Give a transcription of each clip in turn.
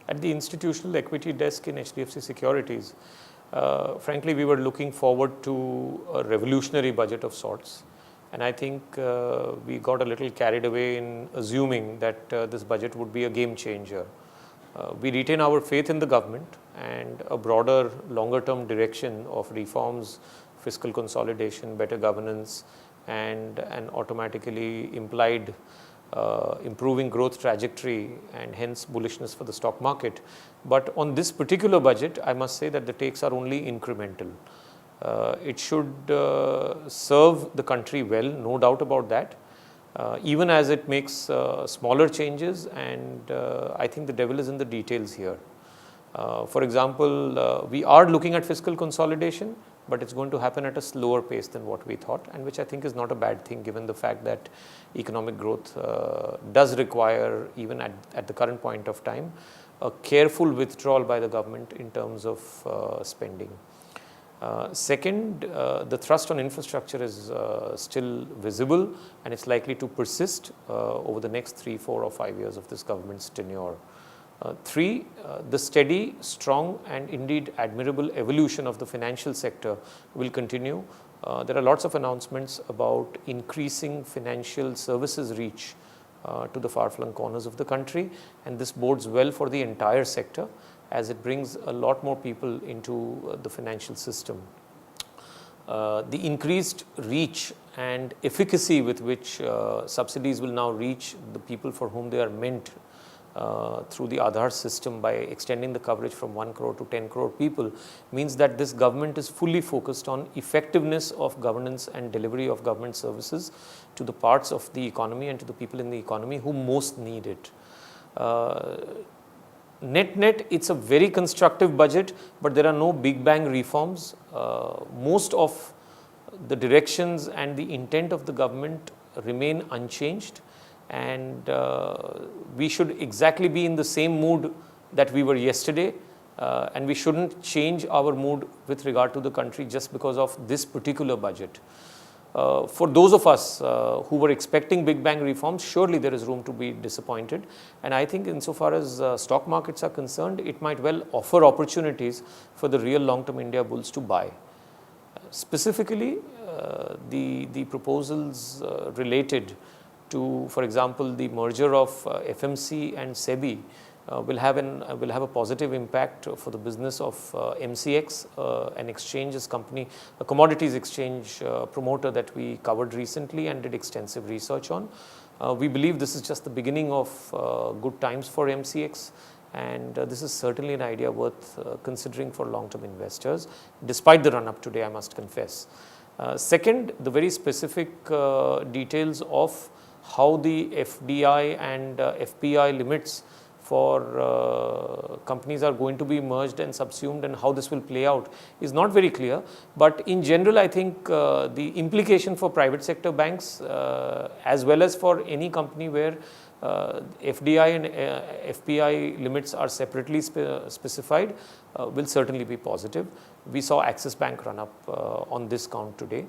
at the institutional equity desk in HDFC Securities, frankly, we were looking forward to a revolutionary budget of sorts. And I think we got a little carried away in assuming that this budget would be a game changer. We retain our faith in the government and a broader, longer term direction of reforms, fiscal consolidation, better governance, and an automatically implied improving growth trajectory and hence bullishness for the stock market. But on this particular budget, I must say that the takes are only incremental. It should serve the country well, no doubt about that, even as it makes smaller changes, and I think the devil is in the details here. For example, we are looking at fiscal consolidation, but it's going to happen at a slower pace than what we thought, and which I think is not a bad thing given the fact that economic growth does require, even at the current point of time, a careful withdrawal by the government in terms of spending. Second, the thrust on infrastructure is still visible, and it's likely to persist over the next 3, 4 or 5 years of this government's tenure. Three, the steady, strong and indeed admirable evolution of the financial sector will continue. There are lots of announcements about increasing financial services reach to the far-flung corners of the country, and this bodes well for the entire sector as it brings a lot more people into the financial system. The increased reach and efficacy with which subsidies will now reach the people for whom they are meant through the Aadhaar system by extending the coverage from 1 crore to 10 crore people means that this government is fully focused on effectiveness of governance and delivery of government services to the parts of the economy and to the people in the economy who most need it. Net, it's a very constructive budget, but there are no big bang reforms. Most of the directions and the intent of the government remain unchanged, and we should exactly be in the same mood that we were yesterday, and we shouldn't change our mood with regard to the country just because of this particular budget. For those of us who were expecting big bang reforms, surely there is room to be disappointed, and I think insofar as stock markets are concerned, it might well offer opportunities for the real long-term India bulls to buy. Specifically, the proposals related to, for example, the merger of FMC and SEBI will have a positive impact for the business of MCX, an exchanges company, a commodities exchange promoter that we covered recently and did extensive research on. We believe this is just the beginning of good times for MCX, and this is certainly an idea worth considering for long-term investors, despite the run-up today, I must confess. Second, the very specific details of how the FDI and FPI limits for companies are going to be merged and subsumed and how this will play out is not very clear. But in general, I think the implication for private sector banks as well as for any company where FDI and FPI limits are separately specified will certainly be positive. We saw Axis Bank run up on this count today.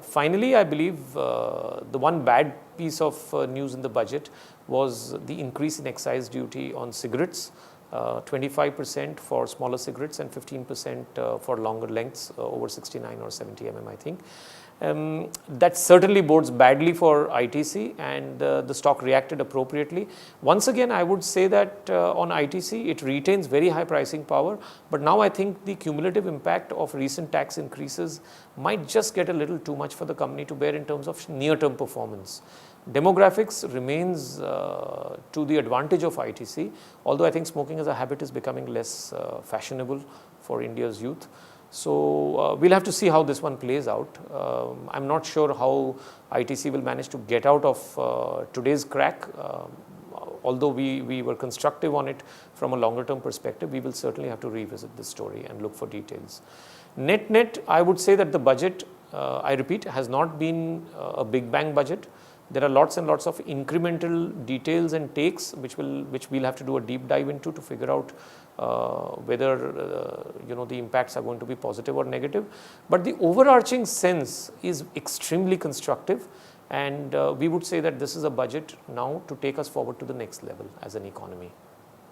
Finally, I believe the one bad piece of news in the budget was the increase in excise duty on cigarettes, 25% for smaller cigarettes and 15% for longer lengths over 69 or 70 mm, I think. That certainly bodes badly for ITC, and the stock reacted appropriately. Once again, I would say that on ITC, it retains very high pricing power, but now I think the cumulative impact of recent tax increases might just get a little too much for the company to bear in terms of near-term performance. Demographics remains to the advantage of ITC, although I think smoking as a habit is becoming less fashionable for India's youth. So we'll have to see how this one plays out. I'm not sure how ITC will manage to get out of today's crack. Although we were constructive on it from a longer term perspective, we will certainly have to revisit this story and look for details. Net, I would say that the budget, I repeat, has not been a big bang budget. There are lots and lots of incremental details and takes which we'll have to do a deep dive into to figure out whether the impacts are going to be positive or negative. But the overarching sense is extremely constructive, and we would say that this is a budget now to take us forward to the next level as an economy.